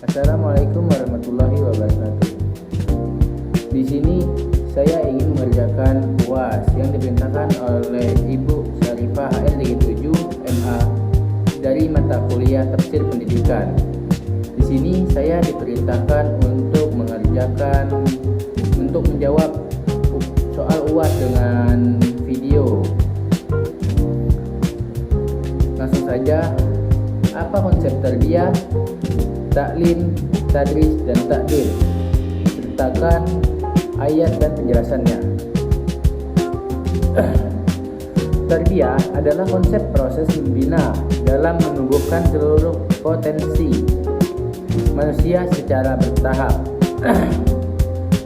Assalamualaikum warahmatullahi wabarakatuh. Di sini saya ingin mengerjakan UAS yang diperintahkan oleh Ibu Syarifah HL37 MA dari mata kuliah Tafsir Pendidikan. Di sini saya diperintahkan untuk menjawab soal UAS dengan video. Langsung saja, apa konsep tarbiyah, taklim, tadris, dan takdir? Sertakan ayat dan penjelasannya. Tarbiyah adalah konsep proses membina dalam menumbuhkan seluruh potensi manusia secara bertahap.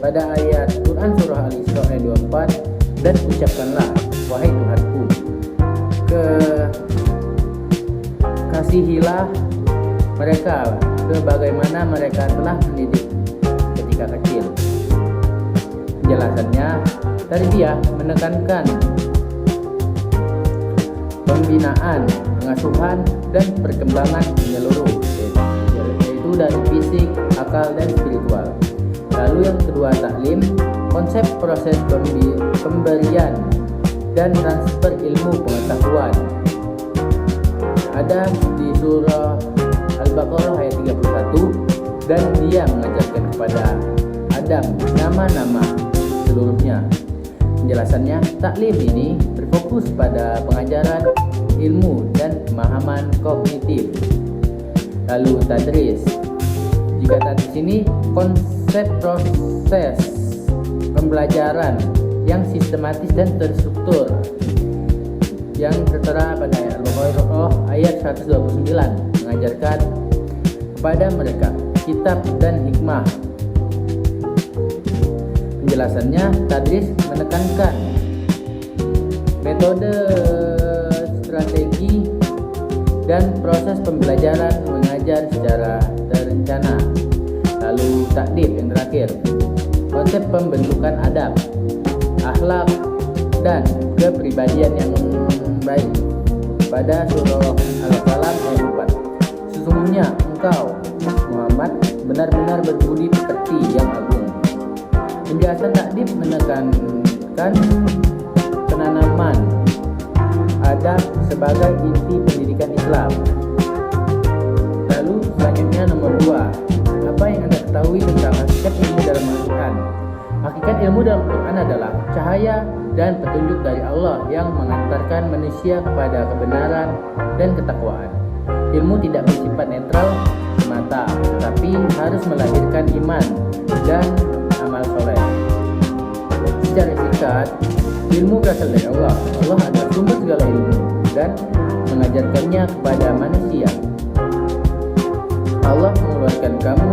Pada ayat Quran Surah Al-Isra ayat 24, dan ucapkanlah, wahai Tuhanku, kasihilah mereka sebagaimana mereka telah mendidik ketika kecil. Penjelasannya, tarbiyah menekankan pembinaan, pengasuhan, dan perkembangan menyeluruh, yaitu dari fisik, akal, dan spiritual. Lalu yang kedua, taklim, konsep proses pemberian dan transfer ilmu pengetahuan. Ada di surah Al-Baqarah ayat 31, dan dia mengajarkan kepada Adam nama-nama seluruhnya. Penjelasannya, taklim ini berfokus pada pengajaran ilmu dan pemahaman kognitif. Lalu tadris. Jika tadris ini konsep proses pembelajaran yang sistematis dan terstruktur yang tertera pada Al-Baqarah ayat 129, mengajarkan kepada mereka kitab dan hikmah. Penjelasannya, tadris menekankan metode, strategi, dan proses pembelajaran mengajar secara terencana. Lalu takdir yang terakhir, konsep pembentukan adab, akhlak, dan kepribadian yang baik. Pada surah Al-Qalam ayat 4, sesungguhnya engkau Muhammad benar-benar berbudi pekerti yang agung. Penjelasan takdir menekankan penanaman adab sebagai inti pendidikan Islam. Lalu selanjutnya nomor 2, apa yang Anda ketahui tentang hakikat ilmu dalam Al-Quran? Hakikat ilmu dalam Al-Quran adalah cahaya dan petunjuk dari Allah yang mengantarkan manusia kepada kebenaran dan ketakwaan. Ilmu tidak bersifat netral semata, tetapi harus melahirkan iman dan amal soleh. Secara singkat, ilmu berasal dari Allah. Allah adalah sumber segala ilmu dan mengajarkannya kepada manusia. Allah mengeluarkan kamu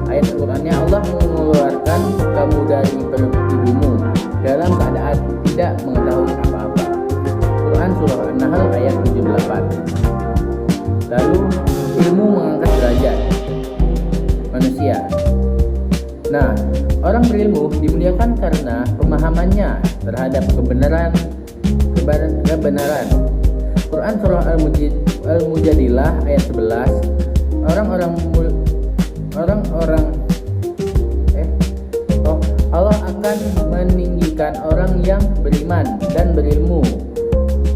ayat Al-Qur'annya, Allah mengeluarkan kamu dari perut ibumu dalam keadaan tidak mengetahui apa-apa. Quran Surah An-Nahl ayat 78. Lalu ilmu mengangkat derajat manusia. Nah, orang berilmu dimuliakan karena pemahamannya terhadap kebenaran. Quran Surah Al-Mujadilah ayat 11, Allah akan meninggikan orang yang beriman dan berilmu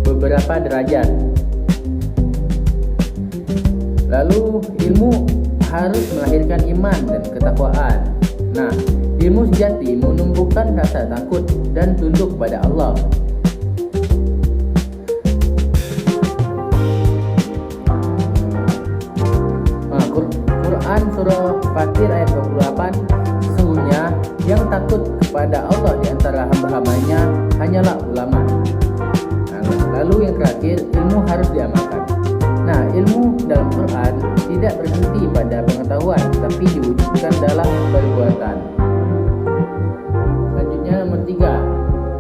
beberapa derajat. Lalu ilmu harus melahirkan iman dan ketakwaan. Nah, ilmu sejati menumbuhkan rasa takut dan tunduk kepada Allah. Quran Surah Fatir ayat 28, sesungguhnya yang takut kepada Allah di antara hamba-hambanya hanyalah ulama. Lalu yang terakhir, ilmu harus diamalkan. Nah, ilmu dalam Quran tidak berhenti pada pengetahuan, tapi diwujudkan dalam perbuatan. Selanjutnya nomor 3,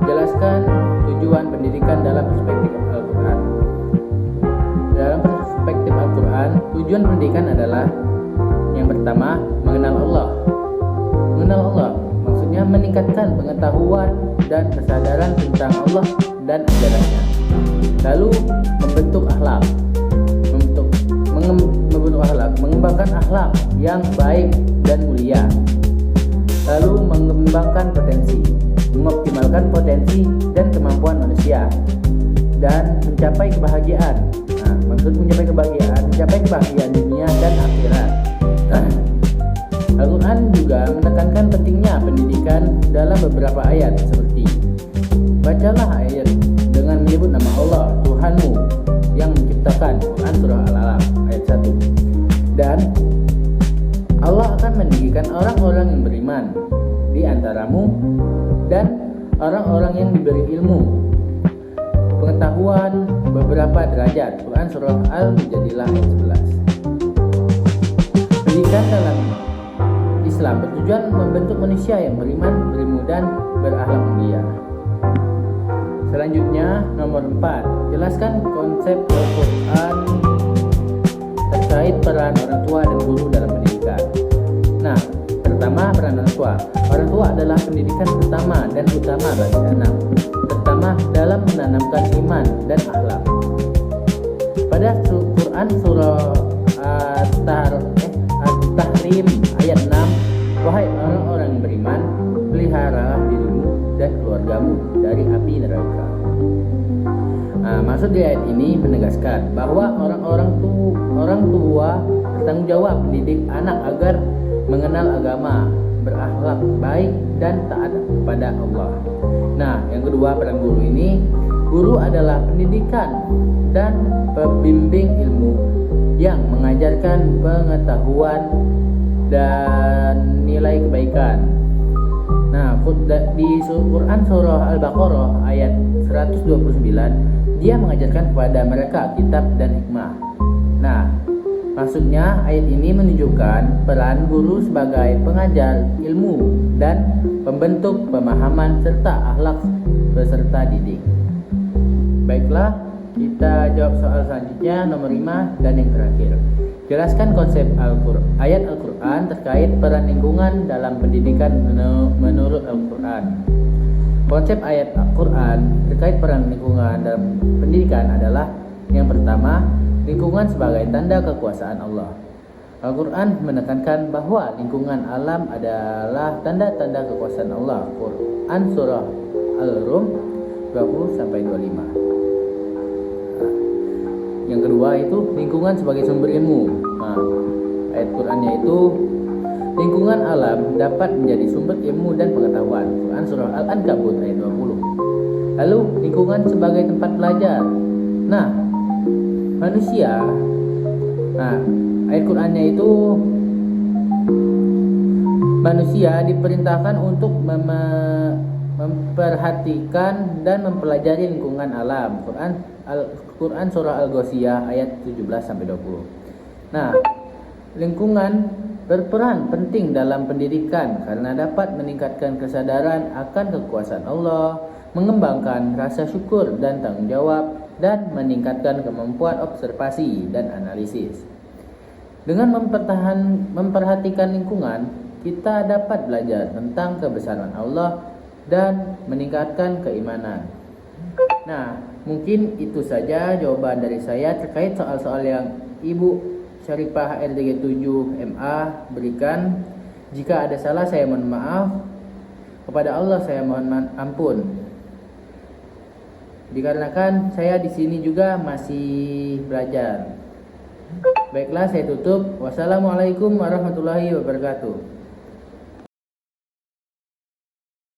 jelaskan tujuan pendidikan dalam perspektif Al-Quran. Dalam perspektif Al-Quran, tujuan pendidikan adalah yang pertama, mengenal Allah. Mengenal Allah maksudnya meningkatkan pengetahuan dan kesadaran tentang Allah dan ajarannya. Lalu membentuk akhlak. mengembangkan akhlak yang baik dan mulia, lalu mengembangkan potensi, mengoptimalkan potensi dan kemampuan manusia, dan mencapai kebahagiaan. Nah, maksud mencapai kebahagiaan dunia dan akhirat. Al-Quran juga menekankan pentingnya pendidikan dalam beberapa ayat seperti bacalah ayat dengan menyebut nama Allah Tuhanmu yang menciptakan. Quran surah Al-Alaq ayat 1. Dan Allah akan meninggikan orang-orang yang beriman di antaramu dan orang-orang yang diberi ilmu pengetahuan beberapa derajat. Quran surah Al-Mujadilah ayat 11. Pendidikan dalam Islam bertujuan membentuk manusia yang beriman, berilmu, dan berakhlak mulia. Selanjutnya, nomor 4, jelaskan konsep Al-Quran terkait peran orang tua dan guru dalam pendidikan. Nah, pertama, peran orang tua. Orang tua adalah pendidikan pertama dan utama bagi anak, terutama dalam menanamkan iman dan akhlak. Pada Quran surah At-Tahrim ayat 6, wahai orang-orang yang beriman, peliharalah dirimu dan keluargamu dari api neraka. Nah, maksud di ayat ini menegaskan bahwa orang tua bertanggung jawab mendidik anak agar mengenal agama, berakhlak baik, dan taat kepada Allah. Nah, yang kedua, peran guru ini. Guru adalah pendidikan dan pembimbing ilmu yang mengajarkan pengetahuan dan nilai kebaikan. Nah, di Quran surah Al-Baqarah ayat 129, dia mengajarkan kepada mereka kitab dan hikmah. Nah, maksudnya ayat ini menunjukkan peran guru sebagai pengajar ilmu dan pembentuk pemahaman serta akhlak peserta didik. Baiklah, kita jawab soal selanjutnya, nomor 5 dan yang terakhir. Jelaskan konsep ayat Al-Quran terkait peran lingkungan dalam pendidikan menurut Al-Quran. Konsep ayat Al-Quran terkait peran lingkungan dalam pendidikan adalah yang pertama, lingkungan sebagai tanda kekuasaan Allah. Al-Quran menekankan bahwa lingkungan alam adalah tanda-tanda kekuasaan Allah. Quran surah Al-Rum 20-25. Yang kedua itu lingkungan sebagai sumber ilmu. Nah, ayat Qurannya itu lingkungan alam dapat menjadi sumber ilmu dan pengetahuan. Quran surah Al-Ankabut ayat 20. Lalu lingkungan sebagai tempat belajar. Nah, manusia. Nah, ayat Qurannya itu manusia diperintahkan untuk memperhatikan dan mempelajari lingkungan alam. Quran surah Al-Ghasyiyah ayat 17-20. Nah, lingkungan berperan penting dalam pendidikan karena dapat meningkatkan kesadaran akan kekuasaan Allah, mengembangkan rasa syukur dan tanggung jawab, dan meningkatkan kemampuan observasi dan analisis. Dengan memperhatikan lingkungan, kita dapat belajar tentang kebesaran Allah dan meningkatkan keimanan. Nah, mungkin itu saja jawaban dari saya terkait soal-soal yang Ibu Syarifah LDG 7 MA berikan. Jika ada salah, saya mohon maaf. Kepada Allah saya mohon ampun. Dikarenakan saya di sini juga masih belajar. Baiklah, saya tutup. Wassalamualaikum warahmatullahi wabarakatuh.